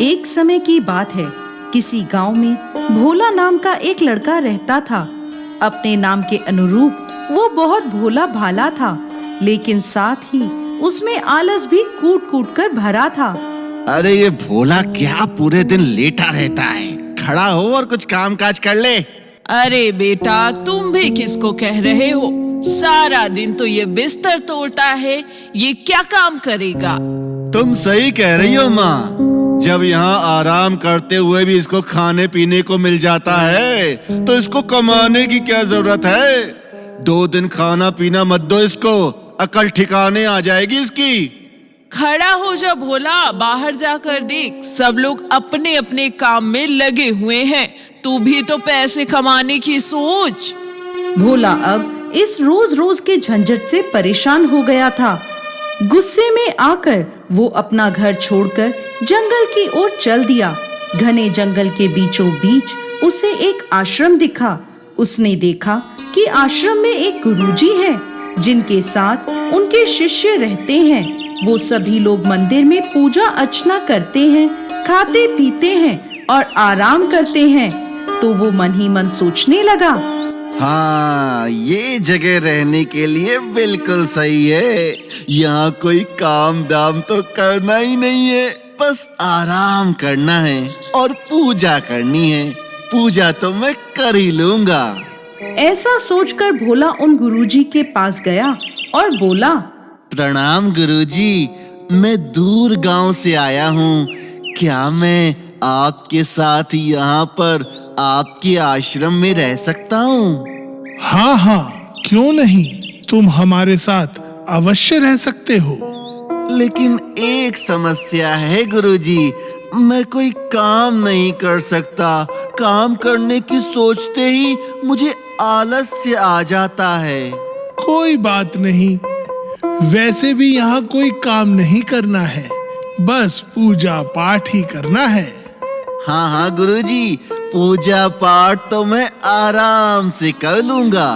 एक समय की बात है, किसी गांव में भोला नाम का एक लड़का रहता था। अपने नाम के अनुरूप वो बहुत भोला भाला था, लेकिन साथ ही उसमें आलस भी कूट कूट कर भरा था। अरे ये भोला क्या पूरे दिन लेटा रहता है, खड़ा हो और कुछ काम काज कर ले। अरे बेटा, तुम भी किसको कह रहे हो? सारा दिन तो ये बिस्तर तोड़ता है, ये क्या काम करेगा? तुम सही कह रही हो माँ, जब यहाँ आराम करते हुए भी इसको खाने पीने को मिल जाता है तो इसको कमाने की क्या जरूरत है। 2 दिन खाना पीना मत दो इसको, अकल ठिकाने आ जाएगी इसकी। खड़ा हो जा भोला, बाहर जाकर देख, सब लोग अपने अपने काम में लगे हुए हैं, तू भी तो पैसे कमाने की सोच। भोला अब इस रोज रोज के झंझट से परेशान हो गया था। गुस्से में आकर वो अपना घर छोड़कर जंगल की ओर चल दिया। घने जंगल के बीचों बीच उसे एक आश्रम दिखा। उसने देखा कि आश्रम में एक गुरुजी है, जिनके साथ उनके शिष्य रहते हैं। वो सभी लोग मंदिर में पूजा अर्चना करते हैं, खाते पीते हैं और आराम करते हैं। तो वो मन ही मन सोचने लगा, हाँ, ये जगह रहने के लिए बिल्कुल सही है। यहाँ कोई काम दाम तो करना ही नहीं है, बस आराम करना है और पूजा करनी है। पूजा तो मैं कर ही लूंगा। ऐसा सोचकर भोला उन गुरुजी के पास गया और बोला, प्रणाम गुरुजी, मैं दूर गांव से आया हूँ। क्या मैं आपके साथ यहाँ पर आपके आश्रम में रह सकता हूँ? हाँ, क्यों नहीं, तुम हमारे साथ अवश्य रह सकते हो। लेकिन एक समस्या है गुरुजी, मैं कोई काम नहीं कर सकता। काम करने की सोचते ही मुझे आलस्य आ जाता है। कोई बात नहीं, वैसे भी यहाँ कोई काम नहीं करना है, बस पूजा पाठ ही करना है। हाँ हाँ गुरुजी, पूजा पाठ तो मैं आराम से कर लूंगा।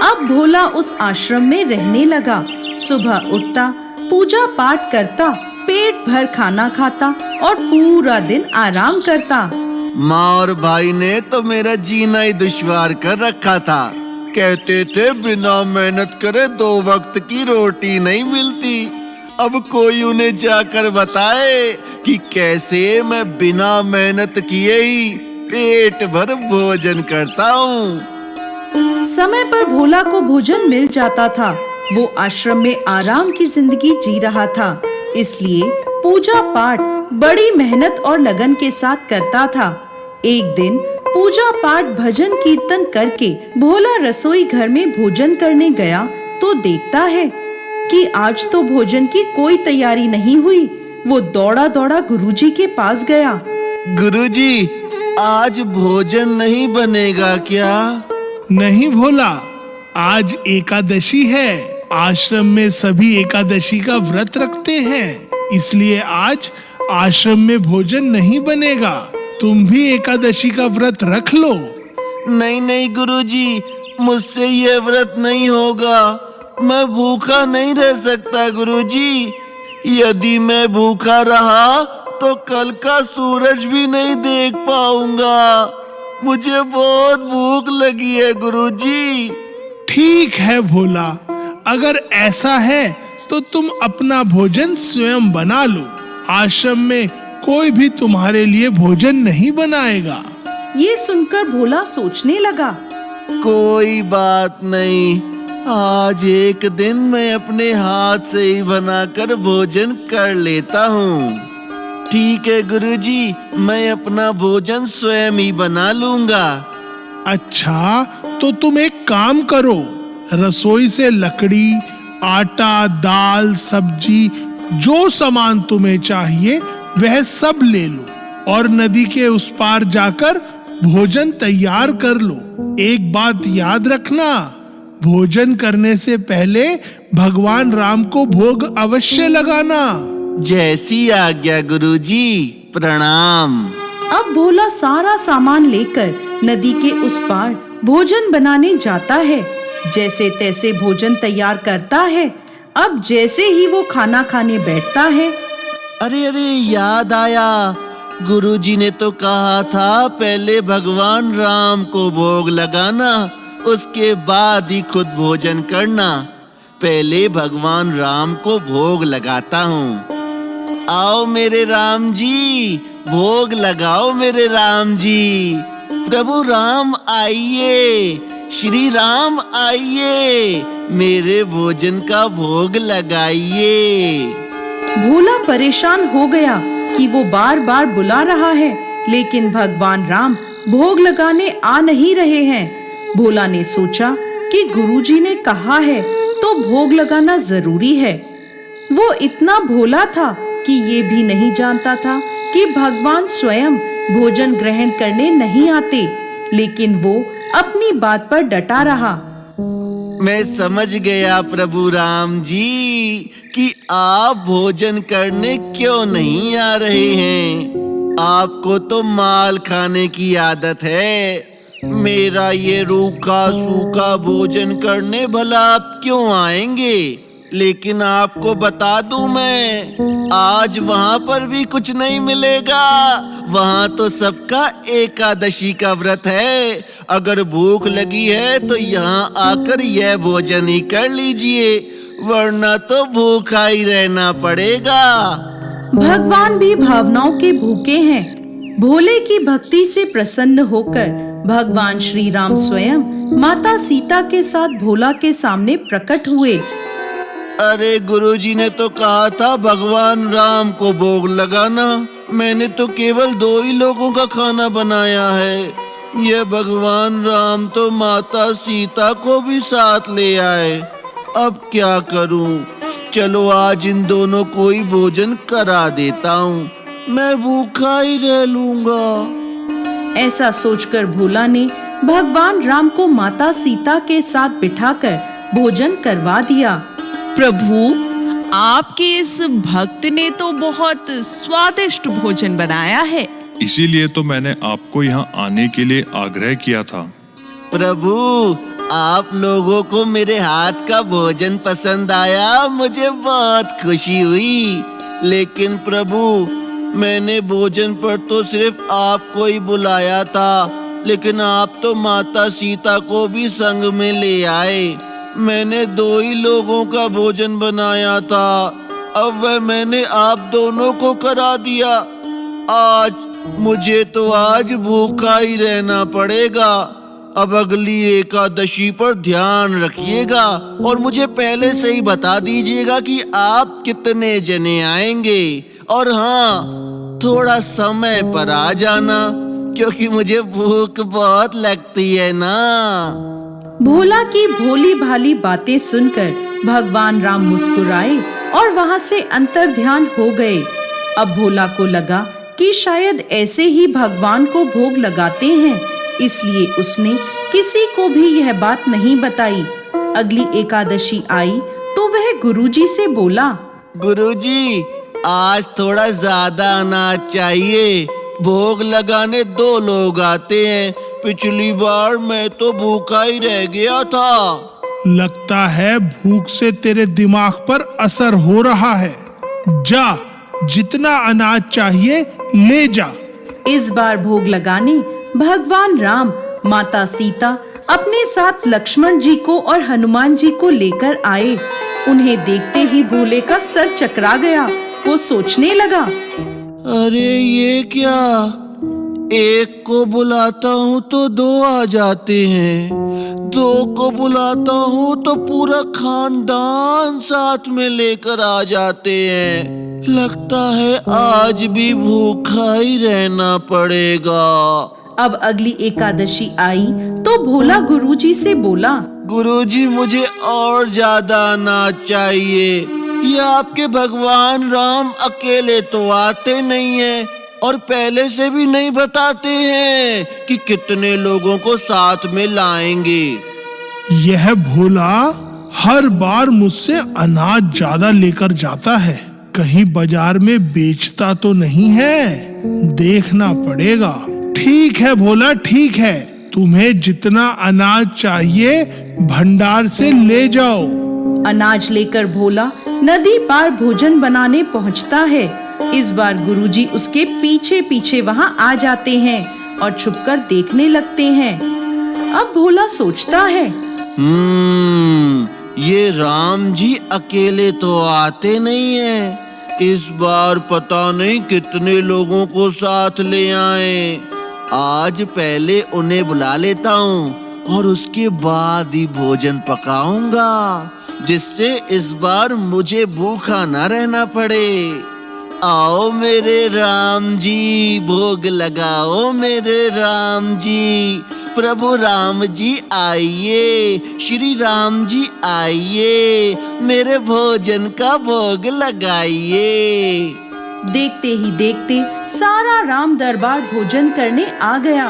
अब भोला उस आश्रम में रहने लगा। सुबह उठता, पूजा पाठ करता, पेट भर खाना खाता और पूरा दिन आराम करता। माँ और भाई ने तो मेरा जीना ही दुश्वार कर रखा था। कहते थे बिना मेहनत करे 2 वक्त की रोटी नहीं मिलती। अब कोई उन्हें जाकर बताए कि कैसे मैं बिना मेहनत किए ही पेट भर भोजन करता हूँ। समय पर भोला को भोजन मिल जाता था। वो आश्रम में आराम की जिंदगी जी रहा था, इसलिए पूजा पाठ बड़ी मेहनत और लगन के साथ करता था। एक दिन पूजा पाठ भजन कीर्तन करके भोला रसोई घर में भोजन करने गया तो देखता है कि आज तो भोजन की कोई तैयारी नहीं हुई। वो दौड़ा दौड़ा गुरुजी के पास गया। गुरुजी, आज भोजन नहीं बनेगा क्या? नहीं भोला, आज एकादशी है। आश्रम में सभी एकादशी का व्रत रखते हैं, इसलिए आज आश्रम में भोजन नहीं बनेगा। तुम भी एकादशी का व्रत रख लो। नहीं नहीं गुरुजी, मुझसे ये व्रत नहीं होगा। मैं भूखा नहीं रह सकता गुरुजी। यदि मैं भूखा रहा तो कल का सूरज भी नहीं देख पाऊंगा। मुझे बहुत भूख लगी है गुरुजी। ठीक है भोला, अगर ऐसा है तो तुम अपना भोजन स्वयं बना लो। आश्रम में कोई भी तुम्हारे लिए भोजन नहीं बनाएगा। ये सुनकर भोला सोचने लगा, कोई बात नहीं, आज एक दिन मैं अपने हाथ से ही बनाकर भोजन कर लेता हूँ। ठीक है गुरुजी, मैं अपना भोजन स्वयं ही बना लूंगा। अच्छा, तो तुम एक काम करो, रसोई से लकड़ी, आटा, दाल, सब्जी, जो सामान तुम्हें चाहिए वह सब ले लो और नदी के उस पार जाकर भोजन तैयार कर लो। एक बात याद रखना, भोजन करने से पहले भगवान राम को भोग अवश्य लगाना। जैसी आज्ञा गुरुजी, प्रणाम। अब भोला सारा सामान लेकर नदी के उस पार भोजन बनाने जाता है। जैसे तैसे भोजन तैयार करता है। अब जैसे ही वो खाना खाने बैठता है, अरे अरे, याद आया, गुरुजी ने तो कहा था पहले भगवान राम को भोग लगाना, उसके बाद ही खुद भोजन करना। पहले भगवान राम को भोग लगाता हूँ। आओ मेरे राम जी, भोग लगाओ मेरे राम जी। प्रभु राम आइए, श्री राम आइए, मेरे भोजन का भोग लगाइए। भोला परेशान हो गया कि वो बार बार बुला रहा है, लेकिन भगवान राम भोग लगाने आ नहीं रहे हैं। भोला ने सोचा कि गुरुजी ने कहा है तो भोग लगाना जरूरी है। वो इतना भोला था कि ये भी नहीं जानता था कि भगवान स्वयं भोजन ग्रहण करने नहीं आते, लेकिन वो अपनी बात पर डटा रहा। मैं समझ गया प्रभु राम जी कि आप भोजन करने क्यों नहीं आ रहे हैं। आपको तो माल खाने की आदत है। मेरा ये रूखा सूखा भोजन करने भला आप क्यों आएंगे? लेकिन आपको बता दूं मैं, आज वहाँ पर भी कुछ नहीं मिलेगा। वहाँ तो सबका एकादशी का व्रत है। अगर भूख लगी है तो यहाँ आकर यह भोजन ही कर लीजिए, वरना तो भूखा ही रहना पड़ेगा। भगवान भी भावनाओं के भूखे हैं। भोले की भक्ति से प्रसन्न होकर भगवान श्री राम स्वयं माता सीता के साथ भोला के सामने प्रकट हुए। अरे गुरुजी ने तो कहा था भगवान राम को भोग लगाना। मैंने तो केवल 2 ही लोगों का खाना बनाया है। यह भगवान राम तो माता सीता को भी साथ ले आए। अब क्या करूं? चलो आज इन दोनों को ही भोजन करा देता हूँ, मैं भूखा ही रह लूंगा। ऐसा सोचकर भोला ने भगवान राम को माता सीता के साथ बिठाकर भोजन करवा दिया। प्रभु, आपके इस भक्त ने तो बहुत स्वादिष्ट भोजन बनाया है। इसीलिए तो मैंने आपको यहाँ आने के लिए आग्रह किया था। प्रभु, आप लोगों को मेरे हाथ का भोजन पसंद आया, मुझे बहुत खुशी हुई। लेकिन प्रभु, मैंने भोजन पर तो सिर्फ आपको ही बुलाया था, लेकिन आप तो माता सीता को भी संग में ले आए। मैंने 2 ही लोगों का भोजन बनाया था, अब वह मैंने आप दोनों को करा दिया। मुझे तो आज भूखा ही रहना पड़ेगा। अब अगली एकादशी पर ध्यान रखिएगा और मुझे पहले से ही बता दीजिएगा कि आप कितने जने आएंगे। और हाँ, थोड़ा समय पर आ जाना, क्योंकि मुझे भूख बहुत लगती है ना। भोला की भोली भाली बातें सुनकर भगवान राम मुस्कुराए और वहाँ से अंतर्ध्यान हो गए। अब भोला को लगा कि शायद ऐसे ही भगवान को भोग लगाते हैं, इसलिए उसने किसी को भी यह बात नहीं बताई। अगली एकादशी आई तो वह गुरुजी से बोला, गुरुजी, आज थोड़ा ज्यादा अनाज चाहिए। भोग लगाने 2 लोग आते हैं। पिछली बार मैं तो भूखा ही रह गया था। लगता है भूख से तेरे दिमाग पर असर हो रहा है। जा, जितना अनाज चाहिए ले जा। इस बार भोग लगाने भगवान राम, माता सीता अपने साथ लक्ष्मण जी को और हनुमान जी को लेकर आए। उन्हें देखते ही भोले का सर चकरा गया। वो सोचने लगा, अरे ये क्या, एक को बुलाता हूँ तो 2 आ जाते हैं, 2 को बुलाता हूँ तो पूरा खानदान साथ में लेकर आ जाते हैं। लगता है आज भी भूखा ही रहना पड़ेगा। अब अगली एकादशी आई तो भोला गुरुजी से बोला, गुरुजी, मुझे और ज्यादा अनाज चाहिए। ये आपके भगवान राम अकेले तो आते नहीं हैं और पहले से भी नहीं बताते हैं कि कितने लोगों को साथ में लाएंगे। यह भोला हर बार मुझसे अनाज ज्यादा लेकर जाता है, कहीं बाजार में बेचता तो नहीं है, देखना पड़ेगा। ठीक है भोला, ठीक है, तुम्हें जितना अनाज चाहिए भंडार से ले जाओ। अनाज लेकर भोला नदी पार भोजन बनाने पहुंचता है। इस बार गुरुजी उसके पीछे पीछे वहां आ जाते हैं और छुपकर देखने लगते हैं। अब भोला सोचता है, ये राम जी अकेले तो आते नहीं हैं। इस बार पता नहीं कितने लोगों को साथ ले आए। आज पहले उन्हें बुला लेता हूँ और उसके बाद ही भोजन पकाऊंगा, जिससे इस बार मुझे भूखा ना रहना पड़े। आओ मेरे राम जी, भोग लगाओ मेरे राम जी। प्रभु राम जी आइए, श्री राम जी आइए, मेरे भोजन का भोग लगाइए। देखते ही देखते सारा राम दरबार भोजन करने आ गया।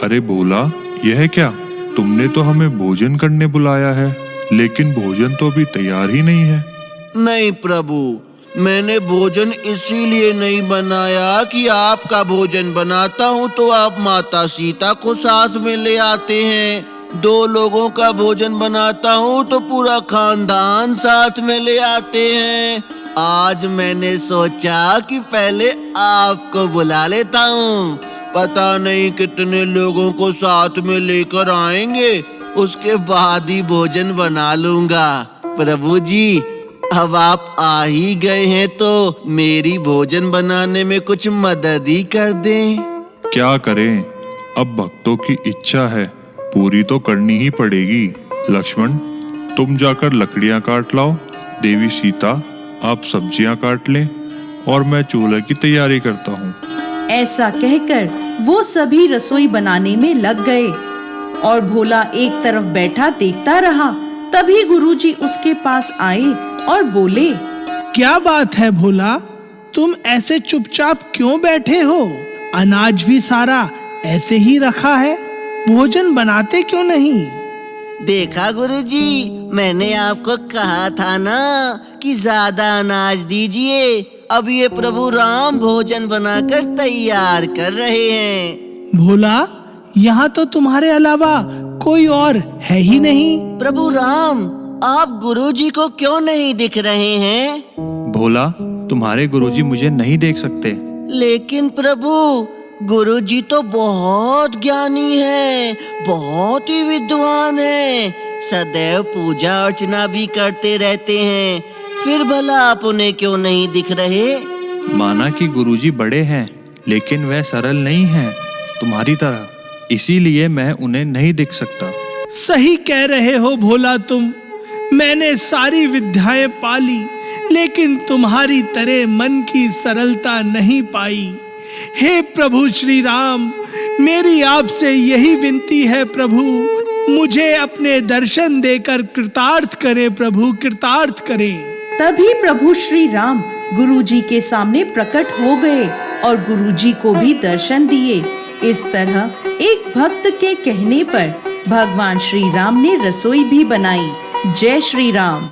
अरे भोला, यह क्या? तुमने तो हमें भोजन करने बुलाया है, लेकिन भोजन तो अभी तैयार ही नहीं है। नहीं प्रभु, मैंने भोजन इसीलिए नहीं बनाया कि आपका भोजन बनाता हूँ तो आप माता सीता को साथ में ले आते हैं। 2 लोगों का भोजन बनाता हूँ तो पूरा खानदान साथ में ले आते हैं। आज मैंने सोचा कि पहले आपको बुला लेता हूँ। पता नहीं कितने लोगों को साथ में लेकर आएंगे, उसके बाद ही भोजन बना लूंगा। प्रभु जी, अब आप आ ही गए हैं तो मेरी भोजन बनाने में कुछ मदद ही कर दें। क्या करें, अब भक्तों की इच्छा है, पूरी तो करनी ही पड़ेगी। लक्ष्मण, तुम जाकर लकड़ियां काट लाओ। देवी सीता, आप सब्जियां काट लें और मैं चूल्हे की तैयारी करता हूँ। ऐसा कहकर वो सभी रसोई बनाने में लग गए और भोला एक तरफ बैठा देखता रहा। तभी गुरुजी उसके पास आए और बोले, क्या बात है भोला, तुम ऐसे चुपचाप क्यों बैठे हो? अनाज भी सारा ऐसे ही रखा है, भोजन बनाते क्यों नहीं? देखा गुरुजी, मैंने आपको कहा था ना कि ज्यादा अनाज दीजिए। अब ये प्रभु राम भोजन बनाकर तैयार कर रहे हैं। भोला, यहाँ तो तुम्हारे अलावा कोई और है ही नहीं। प्रभु राम, आप गुरुजी को क्यों नहीं दिख रहे हैं? भोला, तुम्हारे गुरुजी मुझे नहीं देख सकते। लेकिन प्रभु, गुरुजी तो बहुत ज्ञानी है, बहुत ही विद्वान है, सदैव पूजा अर्चना भी करते रहते हैं, फिर भला आप उन्हें क्यों नहीं दिख रहे? माना कि गुरुजी बड़े हैं, लेकिन वह सरल नहीं हैं तुम्हारी तरह, इसीलिए मैं उन्हें नहीं दिख सकता। सही कह रहे हो भोला तुम। मैंने सारी विद्याएं पाली, लेकिन तुम्हारी तरह मन की सरलता नहीं पाई। हे प्रभु श्री राम, मेरी आपसे यही विनती है प्रभु, मुझे अपने दर्शन देकर कृतार्थ करें प्रभु, कृतार्थ करें। तभी प्रभु श्री राम गुरुजी के सामने प्रकट हो गए और गुरुजी को भी दर्शन दिए। इस तरह एक भक्त के कहने पर भगवान श्री राम ने रसोई भी बनाई। जय श्री राम।